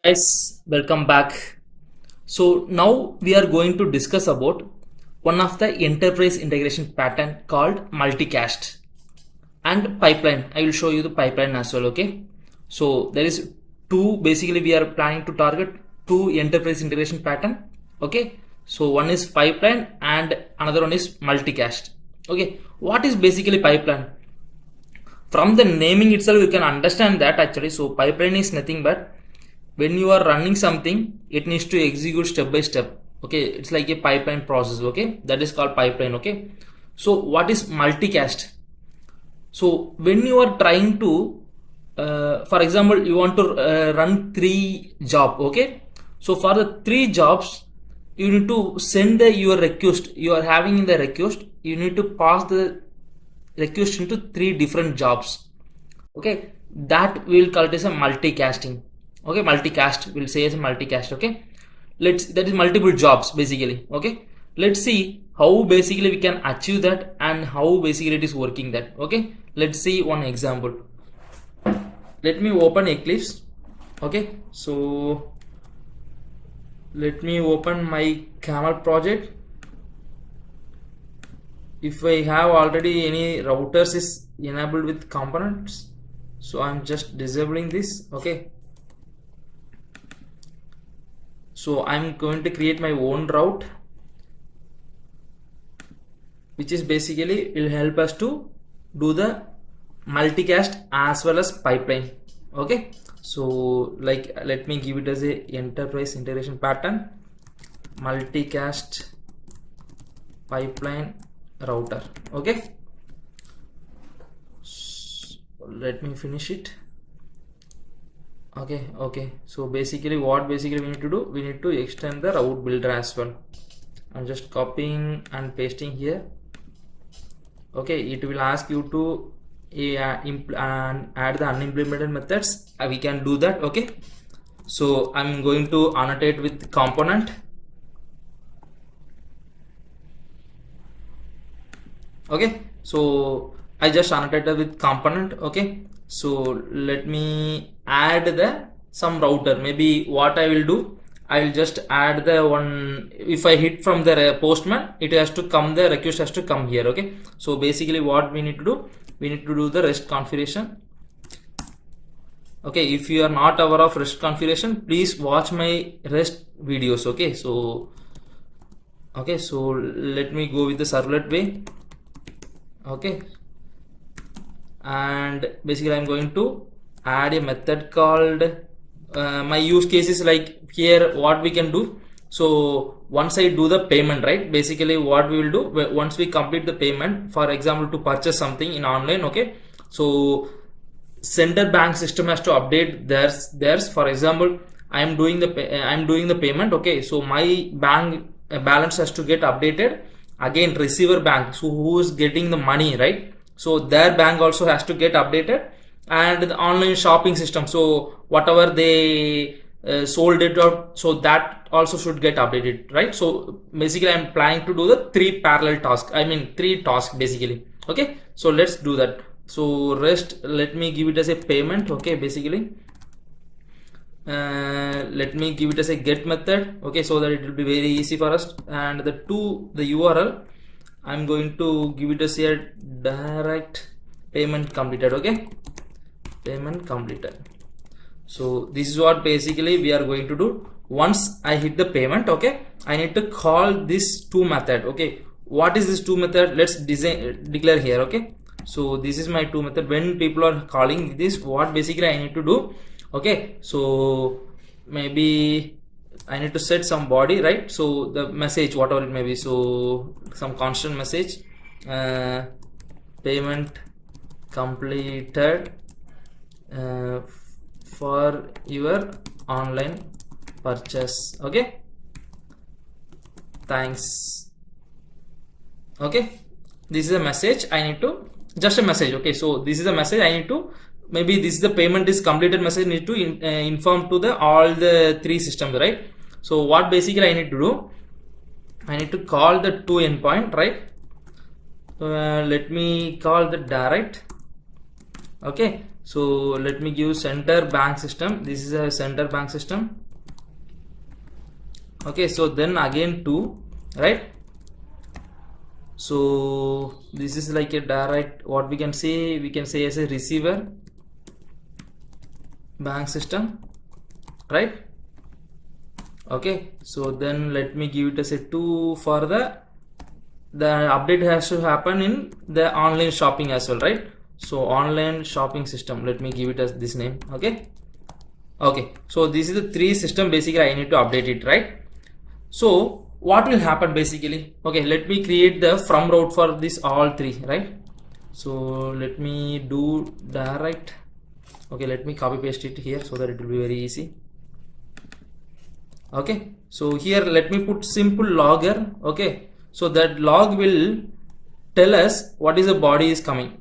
Guys, welcome back. So now we are going to discuss about one of the enterprise integration pattern called multicast and pipeline. I will show you the pipeline as well. Okay. So there is two. Basically, we are planning to target two enterprise integration pattern. Okay. So one is pipeline and another one is multicast. Okay. What is basically pipeline? From the naming itself, you can understand that actually. So pipeline is nothing but when you are running something, it needs to execute step by step. Okay, it's like a pipeline process. Okay, that is called pipeline. Okay, so what is multicast? So when you are trying to for example, you want to run three job. Okay, so for the three jobs, you need to send your request. You are having in the request, you need to pass the request into three different jobs. Okay, that we will call it as a multicasting. Okay, multicast we'll say as a multicast. Okay, that is multiple jobs basically. Okay, let's see how basically we can achieve that and how basically it is working that. Okay, let's see one example. Let me open Eclipse. Okay, so let me open my Camel project. If I have already any routers is enabled with components, so I'm just disabling this. Okay, so I'm going to create my own route, which is basically will help us to do the multicast as well as pipeline. Okay, so like let me give it as a enterprise integration pattern, multicast pipeline router. Okay, so let me finish it. Okay, so basically what we need to do, we need to extend the route builder as well. I'm just copying and pasting here. Okay, it will ask you to add the unimplemented methods. We can do that. Okay, so I'm going to annotate with component. Okay, so I just annotated with component. Okay, so let me add the some router. Maybe what I will do, I will just add the one. If I hit from the postman, it has to come, the request has to come here. Okay, so basically what we need to do, we need to do the REST configuration. Okay, if you are not aware of REST configuration, please watch my REST videos. Okay, so let me go with the servlet way. Okay, and basically I'm going to add a method called my use case is like here what we can do. So once I do the payment, right, basically what we will do, once we complete the payment, for example to purchase something in online. Okay, so sender bank system has to update theirs. For example, I'm doing the payment. Okay, so my bank balance has to get updated. Again, receiver bank, so who is getting the money, right, so their bank also has to get updated. And the online shopping system, so whatever they sold it out, so that also should get updated, right. So basically I'm planning to do the three parallel tasks, I mean three tasks basically. Okay, so let's do that. So REST, let me give it as a payment. Okay, basically let me give it as a get method. Okay, so that it will be very easy for us. And the URL, I'm going to give it as a direct payment completed. Okay, payment completed. So this is what basically we are going to do. Once I hit the payment, okay, I need to call this to method. Okay, what is this to method? Let's declare here. Okay, so this is my to method. When people are calling this, what basically I need to do? Okay, so maybe I need to set some body, right? So the message, whatever it may be, so some constant message, payment completed for your online purchase. Okay, thanks. Okay, this is a message. I need to just a message. Okay, so this is a message I need to, maybe this is the payment is completed message, need to inform to the all the three systems, right. So what basically I need to do, I need to call the to endpoint, right. Let me call the direct. Okay, So let me give center bank system. This is a center bank system. Okay, so then again 2, right? So this is like a direct, what we can say as a receiver bank system, right? Okay, so then let me give it as a 2 for the update has to happen in the online shopping as well, right? So online shopping system, let me give it as this name. Okay, so this is the 3 system. Basically I need to update it, right? So what will happen basically? Okay, let me create the from route for this all 3, right? So let me do direct. Okay, let me copy paste it here so that it will be very easy. Okay, so here let me put simple logger. Okay, so that log will tell us what is the body is coming,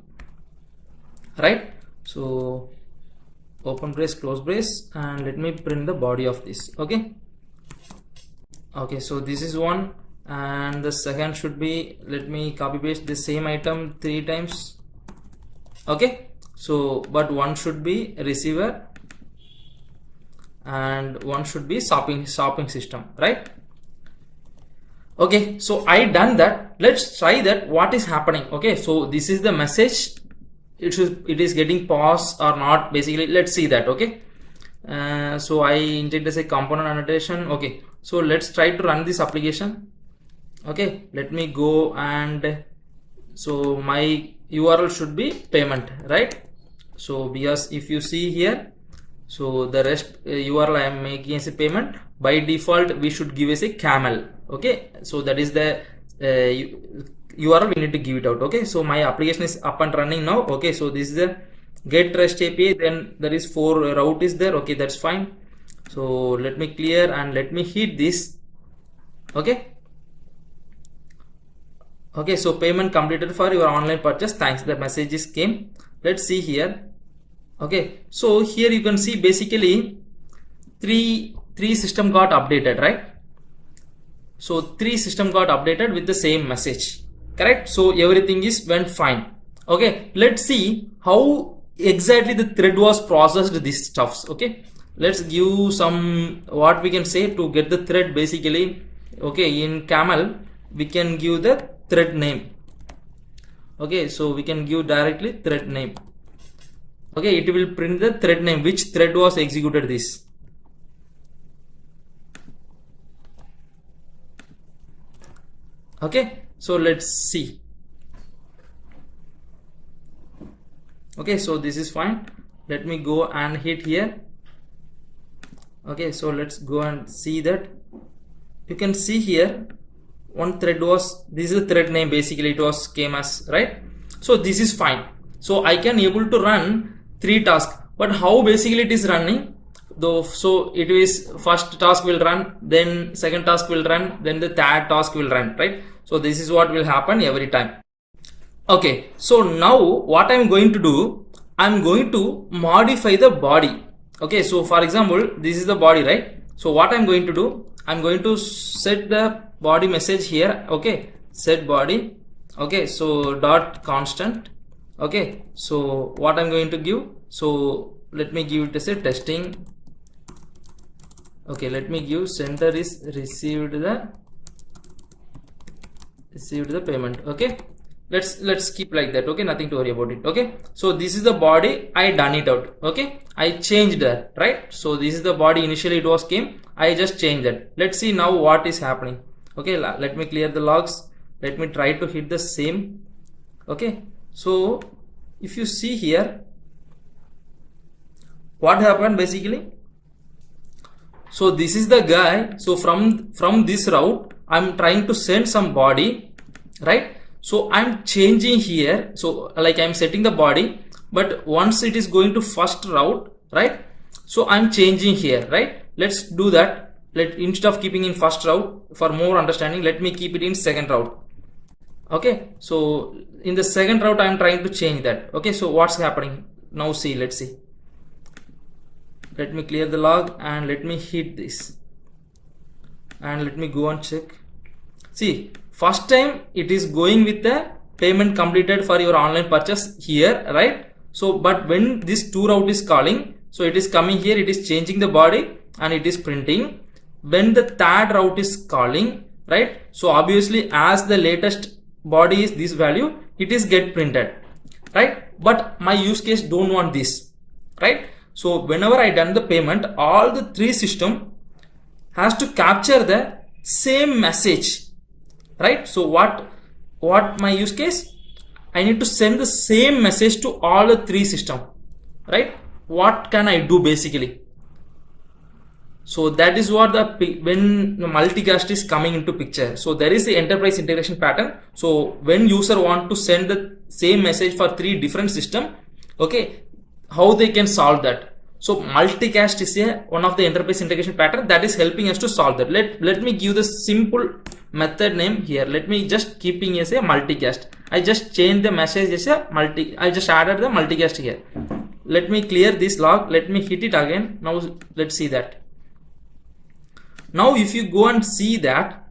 right? So open brace, close brace, and let me print the body of this. Okay, so this is one, and the second should be, let me copy paste the same item 3 times. Okay, so but one should be receiver and one should be shopping system, right? Okay, so I done that. Let's try that what is happening. Okay, so this is the message. It is getting paused or not, basically. Let's see that. Okay, so I inject as a component annotation. Okay, so let's try to run this application. Okay, let me go, and so my URL should be payment, right? So because if you see here, so the rest URL I am making as a payment. By default we should give as a Camel. Okay, so that is the URL we need to give it out. Okay, so my application is up and running now. Okay, so this is the get REST API, then there is 4 route is there. Okay, that's fine. So let me clear and let me hit this. Okay, so payment completed for your online purchase, thanks, the messages came. Let's see here. Okay, so here you can see basically three system got updated, right? So 3 system got updated with the same message, correct? So everything is went fine. Okay, let's see how exactly the thread was processed these stuffs. Okay, let's give some, what we can say to get the thread basically. Okay, in Camel we can give the thread name. Okay, so we can give directly thread name. Okay, it will print the thread name, which thread was executed this. Okay, so let's see. Okay, so this is fine. Let me go and hit here. Okay, so let's go and see that. You can see here one thread was, this is the thread name, basically it was came as, right? So this is fine. So I can able to run 3 tasks, but how basically it is running though? So it is first task will run, then second task will run, then the third task will run, right? So this is what will happen every time. Okay, so now what I'm going to do, I'm going to modify the body. Okay, so for example, this is the body, right? So what I'm going to do, I'm going to set the body message here. Okay, set body. Okay, so dot constant. Okay, so what I'm going to give, so let me give it as a testing. Okay, let me give sender is received the payment. Okay, let's keep like that. Okay, nothing to worry about it. Okay, so this is the body, I done it out. Okay, I changed that, right? So this is the body, initially it was came, I just changed that. Let's see now what is happening. Okay, let me clear the logs. Let me try to hit the same. Okay, so if you see here what happened basically, so this is the guy. So from this route I'm trying to send some body, right? So I'm changing here, so like I'm setting the body, but once it is going to first route, right? So I'm changing here, right? Let's do that. Instead of keeping in first route, for more understanding, let me keep it in second route. Okay, so in the second route I'm trying to change that. Okay, so what's happening now? See, let's see. Let me clear the log and let me hit this and let me go and check. See, first time it is going with the payment completed for your online purchase here, right? So but when this to route is calling, so it is coming here, it is changing the body and it is printing. When the third route is calling, right, so obviously as the latest body is this value, it is get printed, right? But my use case don't want this, right? So whenever I done the payment, all the three system has to capture the same message, right? So what my use case, I need to send the same message to all the three system, right? What can I do basically? So that is what when the multicast is coming into picture. So there is the enterprise integration pattern. So when user want to send the same message for three different system, okay, how they can solve that? So multicast is one of the enterprise integration pattern that is helping us to solve that. Let me give the simple method name here. Let me just keeping as a multicast. I just change the message as a I just added the multicast here. Let me clear this log. Let me hit it again. Now let's see that. Now if you go and see that,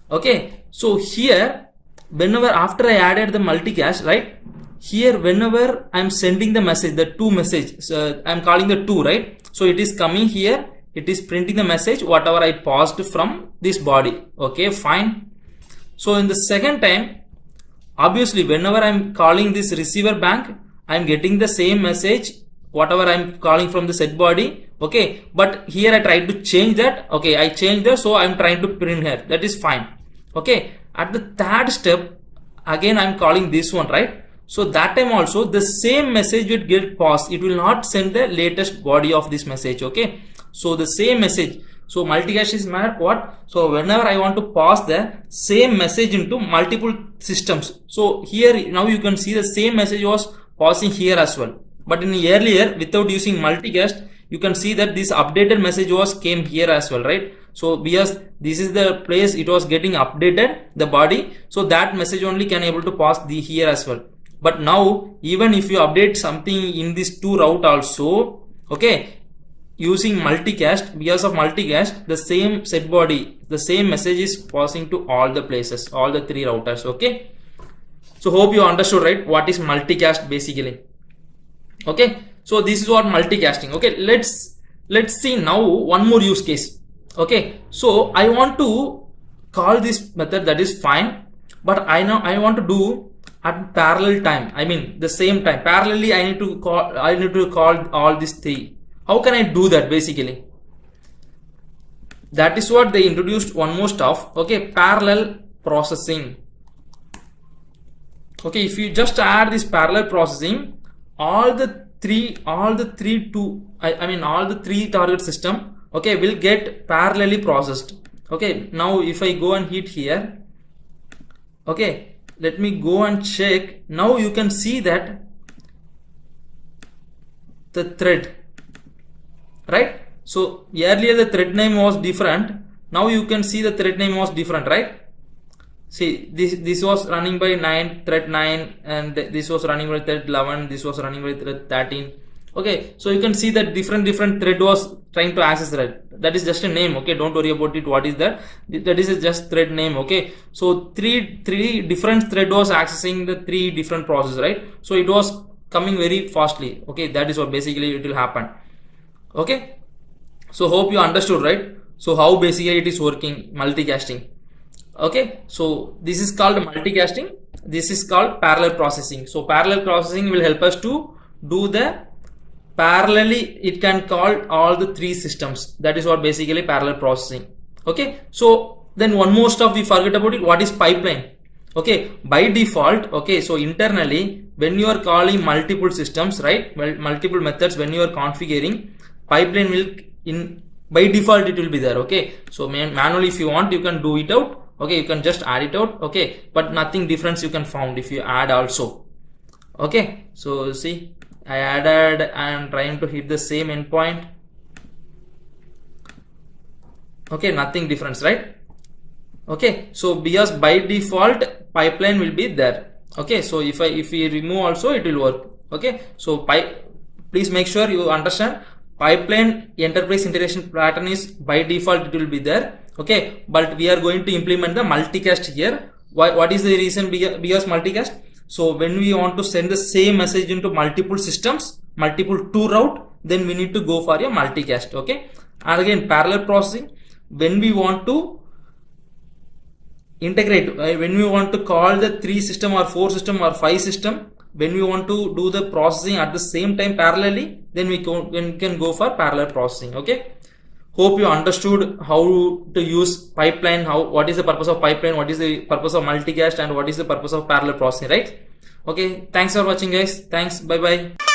okay, so here whenever after I added the multicast, right, here whenever I'm sending the message, the to message, so I'm calling the to, right, so it is coming here, it is printing the message whatever I paused from this body. Okay, fine. So in the second time, obviously whenever I'm calling this receiver bank, I'm getting the same message whatever I'm calling from the set body. Okay, but here I tried to change that. Okay, I changed that, so I'm trying to print here, that is fine. Okay, at the third step again I'm calling this one, right? So that time also the same message will get paused. It will not send the latest body of this message. Okay, so the same message. So multicast is what? So whenever I want to pass the same message into multiple systems, so here now you can see the same message was passing here as well. But in earlier, without using multicast, you can see that this updated message was came here as well, right? So because this is the place it was getting updated, the body, so that message only can able to pass the here as well. But now even if you update something in this to route also, okay, using multicast, because of multicast, the same set body, the same message is passing to all the places, all the three routers. Okay, so hope you understood, right, what is multicast basically. Okay, so this is what multicasting. Okay, let's see now one more use case. Okay, so I want to call this method, that is fine, but I want to do at parallel time, I mean the same time parallelly I need to call all these three. How can I do that basically? That is what they introduced one more stuff. Okay, parallel processing. Okay, if you just add this parallel processing, all the three target system, okay, will get parallelly processed. Okay, now if I go and hit here, okay, let me go and check. Now you can see that the thread, right? So earlier the thread name was different. Now you can see the thread name was different, right? See, this was running by thread 9, and this was running by thread 11, this was running by thread 13. Okay, so you can see that different thread was trying to access thread. That is just a name. Okay, don't worry about it. What is that? That is just thread name. Okay, so three different thread was accessing the three different processes, right? So it was coming very fastly. Okay, that is what basically it will happen. Okay, so hope you understood, right? So how basically it is working, multicasting. Okay, so this is called multicasting. This is called parallel processing. So parallel processing will help us to do the parallelly, it can call all the three systems. That is what basically parallel processing. Okay, so then one more stuff we forget about it. What is pipeline? Okay, by default, okay, so internally when you are calling multiple systems, right, well, multiple methods, when you are configuring, pipeline will by default it will be there. Okay, so manually if you want you can do it out. Okay, you can just add it out. Okay, but nothing difference you can found if you add also. Okay, so see, I added, I am trying to hit the same endpoint. Okay, nothing difference, right? Okay, so because by default pipeline will be there. Okay, so if we remove also it will work. Okay, so please make sure you understand, pipeline enterprise integration pattern is by default it will be there. Okay, but we are going to implement the multicast here. What is the reason because multicast? So when we want to send the same message into multiple systems, multiple to route, then we need to go for a multicast. Okay. And again, parallel processing, when we want to integrate, when we want to call the 3 system or 4 system or 5 system, when we want to do the processing at the same time parallelly, then we can go for parallel processing. Okay. Hope you understood how to use pipeline, what is the purpose of pipeline, what is the purpose of multicast, and what is the purpose of parallel processing, right? Okay, thanks for watching guys. Thanks, bye bye.